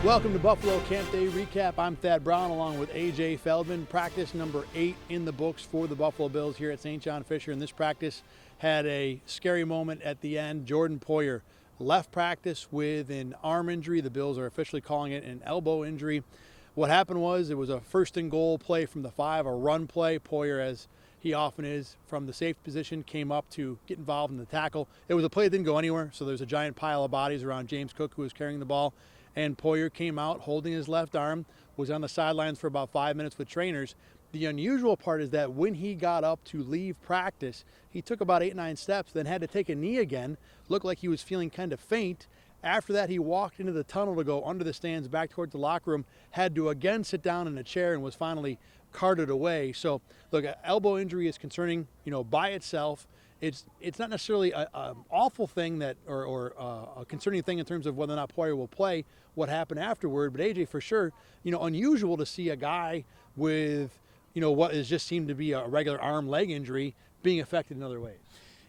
Welcome to Buffalo Campday Recap. I'm Thad Brown along with A.J. Feldman. Practice number 8 in the books for the Buffalo Bills here at St. John Fisher. And this practice had a scary moment at the end. Jordan Poyer left practice with an arm injury. The Bills are officially calling it an elbow injury. What happened was it was a first and goal play from the 5, a run play. Poyer, as he often is, from the safe position, came up to get involved in the tackle. It was a play that didn't go anywhere, so there's a giant pile of bodies around James Cook, who was carrying the ball. And Poyer came out holding his left arm, was on the sidelines for about 5 minutes with trainers. The unusual part is that when he got up to leave practice, he took about 8-9 steps, then had to take a knee again. Looked like he was feeling kind of faint. After that, he walked into the tunnel to go under the stands back towards the locker room, had to again sit down in a chair, and was finally carted away. So, look, an elbow injury is concerning, by itself. It's not necessarily an awful thing that, or a concerning thing in terms of whether or not Poyer will play, what happened afterward. But AJ, for sure, unusual to see a guy with, what is just seemed to be a regular arm leg injury being affected in other ways.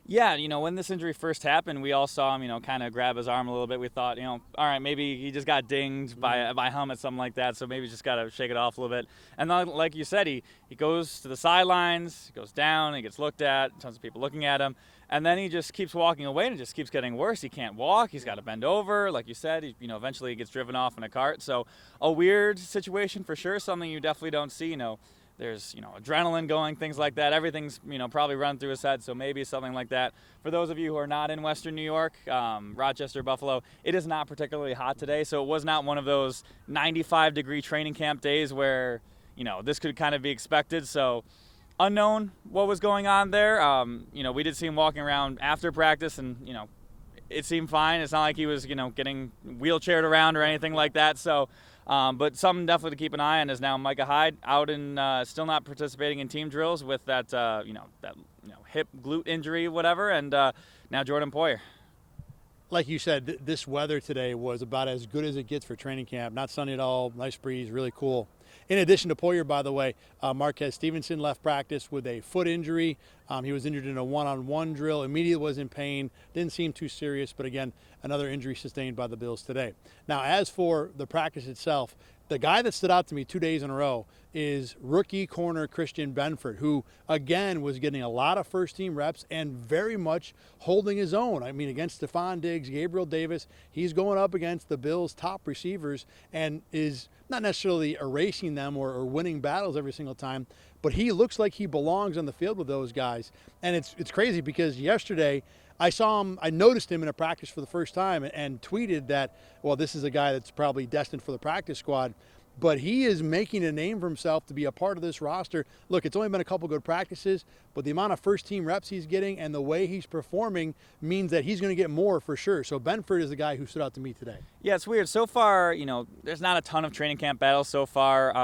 Yeah, when this injury first happened, we all saw him, kind of grab his arm a little bit. We thought, all right, maybe he just got dinged by a helmet, something like that, so maybe just got to shake it off a little bit. And then, like you said, he goes to the sidelines, he goes down, he gets looked at, tons of people looking at him, and then he just keeps walking away, and it just keeps getting worse. He can't walk, he's got to bend over, like you said, eventually he gets driven off in a cart. So a weird situation for sure, something you definitely don't see, There's, adrenaline going, things like that. Everything's, probably run through his head, so maybe something like that. For those of you who are not in Western New York, Rochester, Buffalo, it is not particularly hot today, so it was not one of those 95-degree training camp days where, this could kind of be expected. So unknown what was going on there. We did see him walking around after practice, and, it seemed fine. It's not like he was, getting wheelchaired around or anything like that. So, but something definitely to keep an eye on is now Micah Hyde out and still not participating in team drills with that, hip glute injury, whatever. And now Jordan Poyer. Like you said, this weather today was about as good as it gets for training camp. Not sunny at all, nice breeze, really cool. In addition to Poyer, by the way, Marquez Stevenson left practice with a foot injury. He was injured in a one-on-one drill, immediately was in pain, didn't seem too serious, but again, another injury sustained by the Bills today. Now, as for the practice itself, the guy that stood out to me 2 days in a row is rookie corner Christian Benford, who, again, was getting a lot of first-team reps and very much holding his own. I mean, against Stephon Diggs, Gabriel Davis, he's going up against the Bills' top receivers and is not necessarily erasing them or winning battles every single time, but he looks like he belongs on the field with those guys. And it's crazy because yesterday I noticed him in a practice for the first time and tweeted that, well, this is a guy that's probably destined for the practice squad. But he is making a name for himself to be a part of this roster. Look, it's only been a couple good practices, but the amount of first-team reps he's getting and the way he's performing means that he's going to get more for sure. So Benford is the guy who stood out to me today. Yeah, it's weird. So far, there's not a ton of training camp battles so far.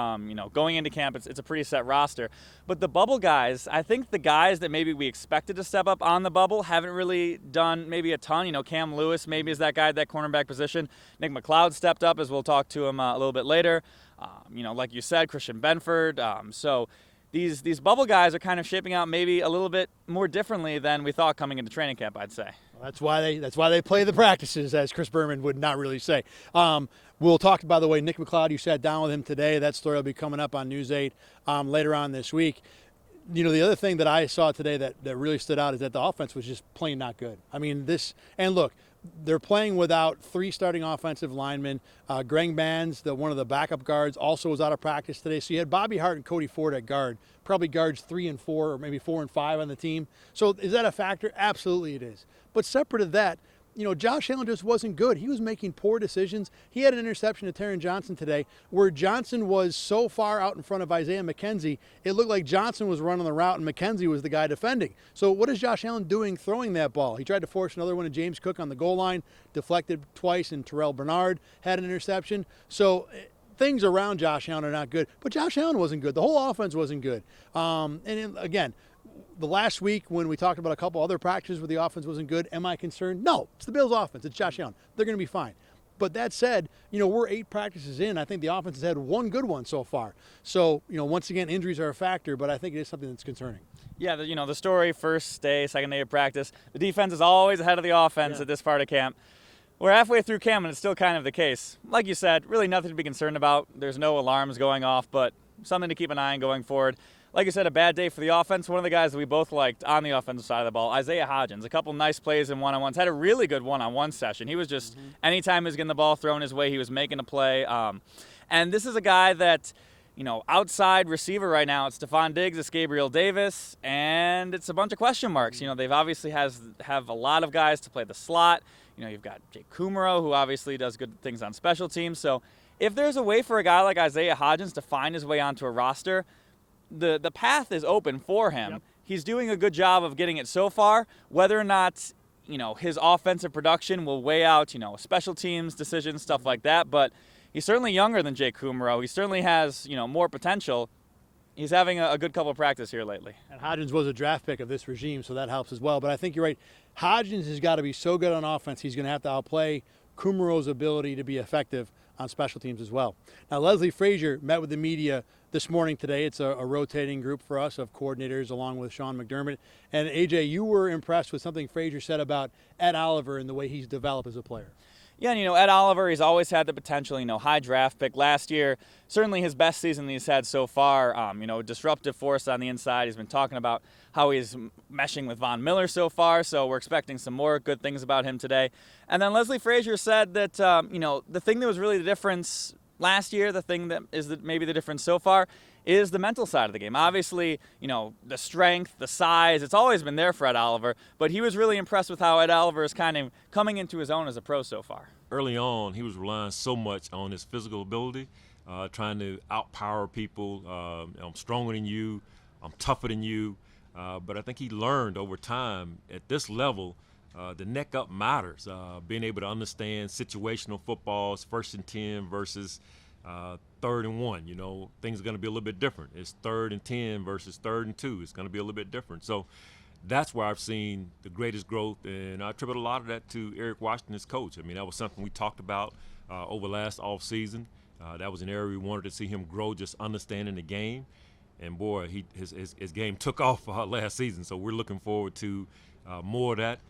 Going into camp, it's a pretty set roster. But the bubble guys, I think the guys that maybe we expected to step up on the bubble haven't really done maybe a ton. Cam Lewis maybe is that guy at that cornerback position. Nick McLeod stepped up, as we'll talk to him a little bit later. Like you said, Christian Benford. So these bubble guys are kind of shaping out maybe a little bit more differently than we thought coming into training camp, I'd say. Well, that's why they play the practices, as Chris Berman would not really say. We'll talk, by the way, Nick McLeod, you sat down with him today. That story will be coming up on News 8 later on this week. The other thing that I saw today that really stood out is that the offense was just plain not good. I mean, and look, they're playing without 3 starting offensive linemen. Greg Manns, one of the backup guards, also was out of practice today. So you had Bobby Hart and Cody Ford at guard, probably guards 3 and 4 or maybe 4 and 5 on the team. So is that a factor? Absolutely it is. But separate to that, Josh Allen just wasn't good. He was making poor decisions. He had an interception to Taron Johnson today where Johnson was so far out in front of Isaiah McKenzie, it looked like Johnson was running the route and McKenzie was the guy defending. So what is Josh Allen doing throwing that ball? He tried to force another one to James Cook on the goal line, deflected twice, and Terrell Bernard had an interception. So things around Josh Allen are not good. But Josh Allen wasn't good. The whole offense wasn't good. Again, the last week when we talked about a couple other practices where the offense wasn't good, am I concerned? No, it's the Bills' offense. It's Josh Allen. They're going to be fine. But that said, we're 8 practices in. I think the offense has had one good one so far. So, once again, injuries are a factor, but I think it is something that's concerning. Yeah, the story, first day, second day of practice, the defense is always ahead of the offense at this part of camp. We're halfway through camp, and it's still kind of the case. Like you said, really nothing to be concerned about. There's no alarms going off, but something to keep an eye on going forward. Like you said, a bad day for the offense. One of the guys that we both liked on the offensive side of the ball, Isaiah Hodgins. A couple nice plays in one-on-ones. Had a really good one-on-one session. He was just, anytime he was getting the ball thrown his way, he was making a play. And this is a guy that, outside receiver right now, it's Stephon Diggs, it's Gabriel Davis, and it's a bunch of question marks. They've obviously have a lot of guys to play the slot. You've got Jake Kumaro, who obviously does good things on special teams. So if there's a way for a guy like Isaiah Hodgins to find his way onto a roster, the path is open for him. Yep. He's doing a good job of getting it so far. Whether or not, his offensive production will weigh out, special teams decisions, stuff like that. But he's certainly younger than Jake Kumaro. He certainly has, more potential. He's having a good couple of practice here lately. And Hodgins was a draft pick of this regime, so that helps as well. But I think you're right. Hodgins has got to be so good on offense, he's going to have to outplay Kumaro's ability to be effective on special teams as well. Now, Leslie Frazier met with the media this morning today. It's a rotating group for us of coordinators along with Sean McDermott. And, AJ, you were impressed with something Frazier said about Ed Oliver and the way he's developed as a player. Yeah, and Ed Oliver, he's always had the potential, high draft pick. Last year, certainly his best season that he's had so far, disruptive force on the inside. He's been talking about how he's meshing with Von Miller so far, so we're expecting some more good things about him today. And then Leslie Frazier said that, the thing that was really the difference last year, the thing that is maybe the difference so far, is the mental side of the game. Obviously, the strength, the size, it's always been there for Ed Oliver, but he was really impressed with how Ed Oliver is kind of coming into his own as a pro so far. Early on, he was relying so much on his physical ability, trying to outpower people. I'm stronger than you, I'm tougher than you, but I think he learned over time at this level the neck up matters, being able to understand situational footballs, 1st and 10 versus 3rd and 1, things are going to be a little bit different. It's 3rd and 10 versus 3rd and 2. It's going to be a little bit different. So that's where I've seen the greatest growth, and I attribute a lot of that to Eric Washington as coach. I mean, that was something we talked about over last offseason. That was an area we wanted to see him grow, just understanding the game. And, boy, his game took off last season. So we're looking forward to more of that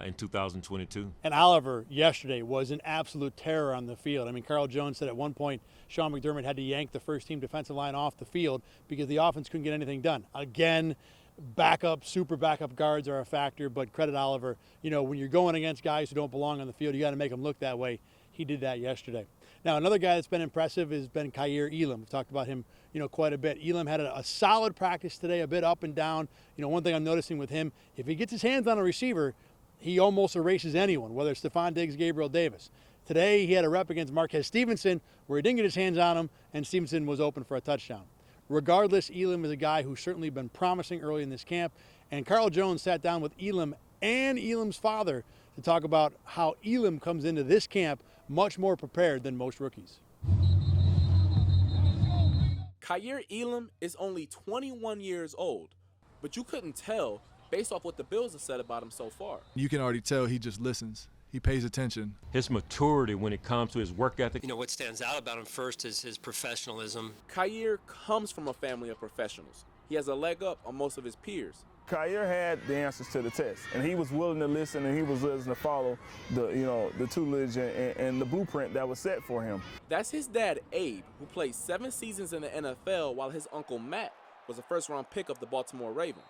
in 2022. And Oliver yesterday was an absolute terror on the field. I mean, Carl Jones said at one point Sean McDermott had to yank the first-team defensive line off the field because the offense couldn't get anything done. Again, super backup guards are a factor, but credit Oliver. When you're going against guys who don't belong on the field, you got to make them look that way. He did that yesterday. Now, another guy that's been impressive has been Kyer Elam. We've talked about him, quite a bit. Elam had a solid practice today, a bit up and down. One thing I'm noticing with him, if he gets his hands on a receiver, he almost erases anyone, whether it's Stephon Diggs, Gabriel Davis. Today, he had a rep against Marquez Stevenson where he didn't get his hands on him, and Stevenson was open for a touchdown. Regardless, Elam is a guy who's certainly been promising early in this camp, and Carl Jones sat down with Elam and Elam's father to talk about how Elam comes into this camp much more prepared than most rookies. Kyer Elam is only 21 years old, but you couldn't tell based off what the Bills have said about him so far. You can already tell he just listens. He pays attention. His maturity when it comes to his work ethic. What stands out about him first is his professionalism. Kyer comes from a family of professionals. He has a leg up on most of his peers. Kyer had the answers to the test, and he was willing to listen, and he was willing to follow the tutelage and the blueprint that was set for him. That's his dad, Abe, who played 7 seasons in the NFL while his uncle Matt was a first-round pick of the Baltimore Ravens.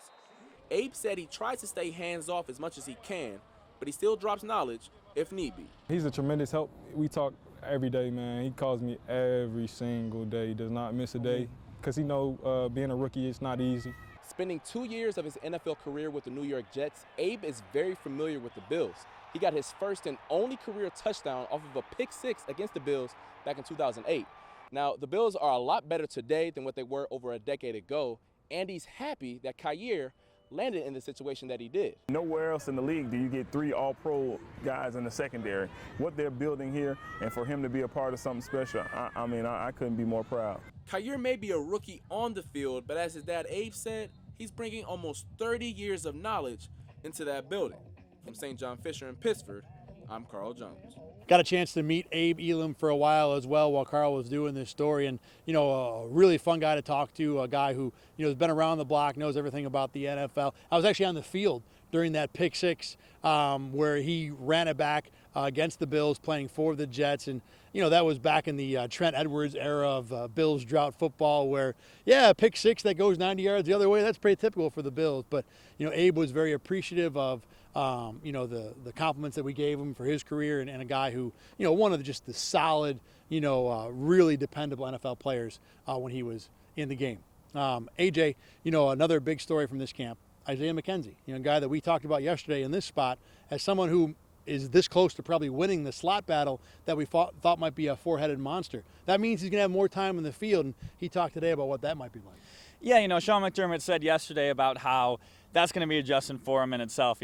Abe said he tries to stay hands-off as much as he can, but he still drops knowledge if need be. He's a tremendous help. We talk every day, man. He calls me every single day. He does not miss a day because he knows being a rookie is not easy. Spending 2 years of his NFL career with the New York Jets, Abe is very familiar with the Bills. He got his first and only career touchdown off of a pick-6 against the Bills back in 2008. Now, the Bills are a lot better today than what they were over a decade ago, and he's happy that Kyer landed in the situation that he did. Nowhere else in the league do you get 3 all-pro guys in the secondary. What they're building here, and for him to be a part of something special, I couldn't be more proud. Kyer may be a rookie on the field, but as his dad Abe said, he's bringing almost 30 years of knowledge into that building. From St. John Fisher in Pittsford, I'm Carl Jones. Got a chance to meet Abe Elam for a while as well while Carl was doing this story, and a really fun guy to talk to, a guy who has been around the block, knows everything about the NFL. I was actually on the field during that pick 6 where he ran it back against the Bills, playing for the Jets. And, that was back in the Trent Edwards era of Bills drought football where, a pick six that goes 90 yards the other way, that's pretty typical for the Bills. But, Abe was very appreciative of, the compliments that we gave him for his career and a guy who, one of just the solid, really dependable NFL players when he was in the game. AJ, another big story from this camp, Isaiah McKenzie, a guy that we talked about yesterday in this spot as someone who is this close to probably winning the slot battle that we thought might be a four-headed monster. That means he's going to have more time in the field, and he talked today about what that might be like. Yeah, Sean McDermott said yesterday about how that's going to be adjusting for him in itself,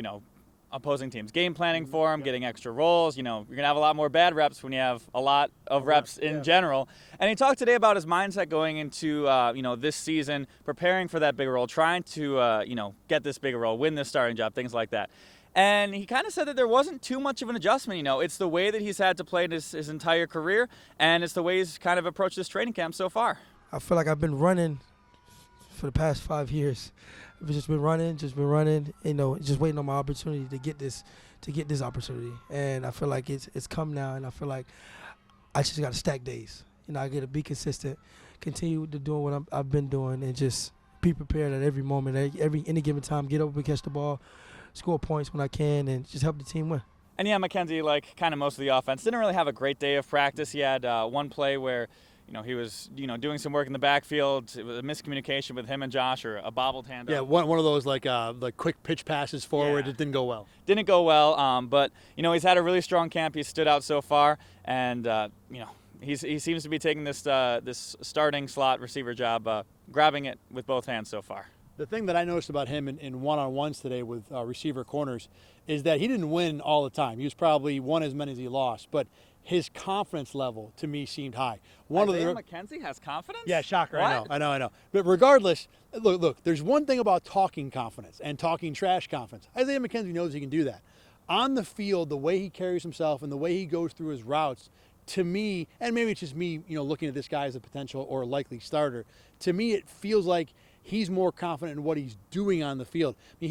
opposing teams game planning for him, getting extra roles. You're going to have a lot more bad reps when you have a lot of reps in general. And he talked today about his mindset going into, this season, preparing for that bigger role, trying to, get this bigger role, win this starting job, things like that. And he kind of said that there wasn't too much of an adjustment. It's the way that he's had to play his entire career, and it's the way he's kind of approached this training camp so far. I feel like I've been running for the past 5 years. I've just been running, just waiting on my opportunity to get this opportunity. And I feel like it's come now, and I feel like I just got to stack days. I got to be consistent, continue to doing what I've been doing, and just be prepared at every moment, any given time, get over and catch the ball, score points when I can, and just help the team win. And McKenzie, like kind of most of the offense, didn't really have a great day of practice. He had one play where he was, doing some work in the backfield. It was a miscommunication with him and Josh, or a bobbled handoff. Yeah, one of those like quick pitch passes forward. It didn't go well. Didn't go well, but, he's had a really strong camp. He's stood out so far, and, he seems to be taking this starting slot receiver job, grabbing it with both hands so far. The thing that I noticed about him in one-on-ones today with receiver corners is that he didn't win all the time. He was probably won as many as he lost, but his confidence level to me seemed high. Isaiah McKenzie has confidence? Yeah, shocker. What? I know. But regardless, look, there's one thing about talking confidence and talking trash confidence. Isaiah McKenzie knows he can do that. On the field, the way he carries himself and the way he goes through his routes, to me, and maybe it's just me, looking at this guy as a potential or likely starter, to me it feels like he's more confident in what he's doing on the field. I mean,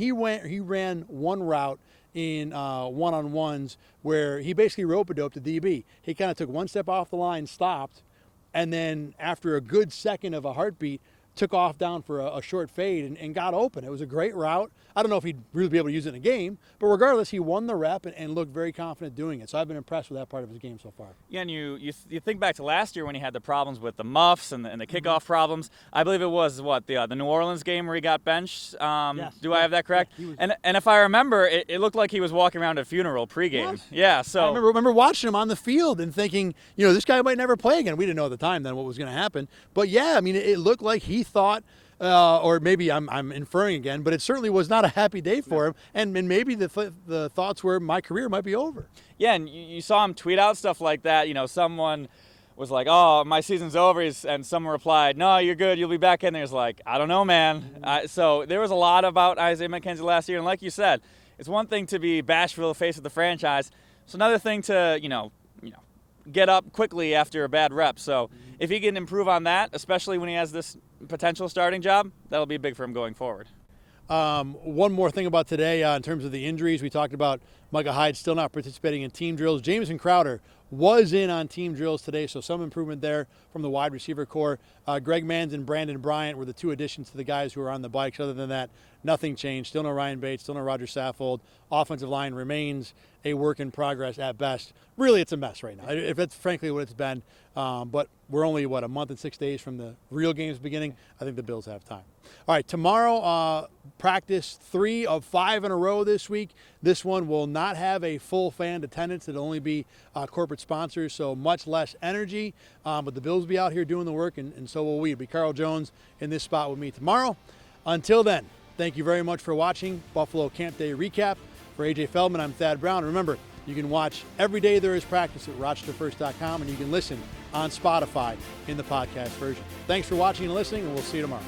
he ran one route in one-on-ones where he basically rope-a-doped the DB. He kind of took one step off the line, stopped, and then after a good second of a heartbeat, took off down for a short fade and got open. It was a great route. I don't know if he'd really be able to use it in a game, but regardless, he won the rep and looked very confident doing it. So I've been impressed with that part of his game so far. Yeah, and you think back to last year when he had the problems with the muffs and the kickoff problems. I believe it was, the New Orleans game where he got benched? Yes. Do I have that correct? And if I remember, it looked like he was walking around a funeral pregame. What? Yeah, so. I remember watching him on the field and thinking, this guy might never play again. We didn't know at the time then what was going to happen. But yeah, I mean, it looked like he thought, or maybe I'm inferring again, but it certainly was not a happy day for him. And maybe the thoughts were my career might be over. Yeah, and you saw him tweet out stuff like that. Someone was like, "Oh, my season's over," and someone replied, "No, you're good. You'll be back in there." It's like, I don't know, man. So there was a lot about Isaiah McKenzie last year, and like you said, it's one thing to be bashful the face of the franchise. It's another thing to get up quickly after a bad rep. So if he can improve on that, especially when he has this potential starting job, that'll be big for him going forward. One more thing about today in terms of the injuries. We talked about Micah Hyde still not participating in team drills. Jamison Crowder was in on team drills today, so some improvement there from the wide receiver core. Greg Manns and Brandon Bryant were the two additions to the guys who are on the bikes. Other than that, nothing changed. Still no Ryan Bates, still no Roger Saffold. Offensive line remains a work in progress at best. Really, it's a mess right now, if that's frankly what it's been. But we're only, a month and 6 days from the real games beginning. I think the Bills have time. All right, tomorrow, practice 3 of 5 in a row this week. This one will not have a full fan attendance. It'll only be corporate sponsors, so much less energy. But the Bills will be out here doing the work, and so will we. It'll be Carl Jones in this spot with me tomorrow. Until then, thank you very much for watching Buffalo Campday Recap. For AJ Feldman, I'm Thad Brown. Remember, you can watch every day there is practice at RochesterFirst.com, and you can listen on Spotify in the podcast version. Thanks for watching and listening, and we'll see you tomorrow.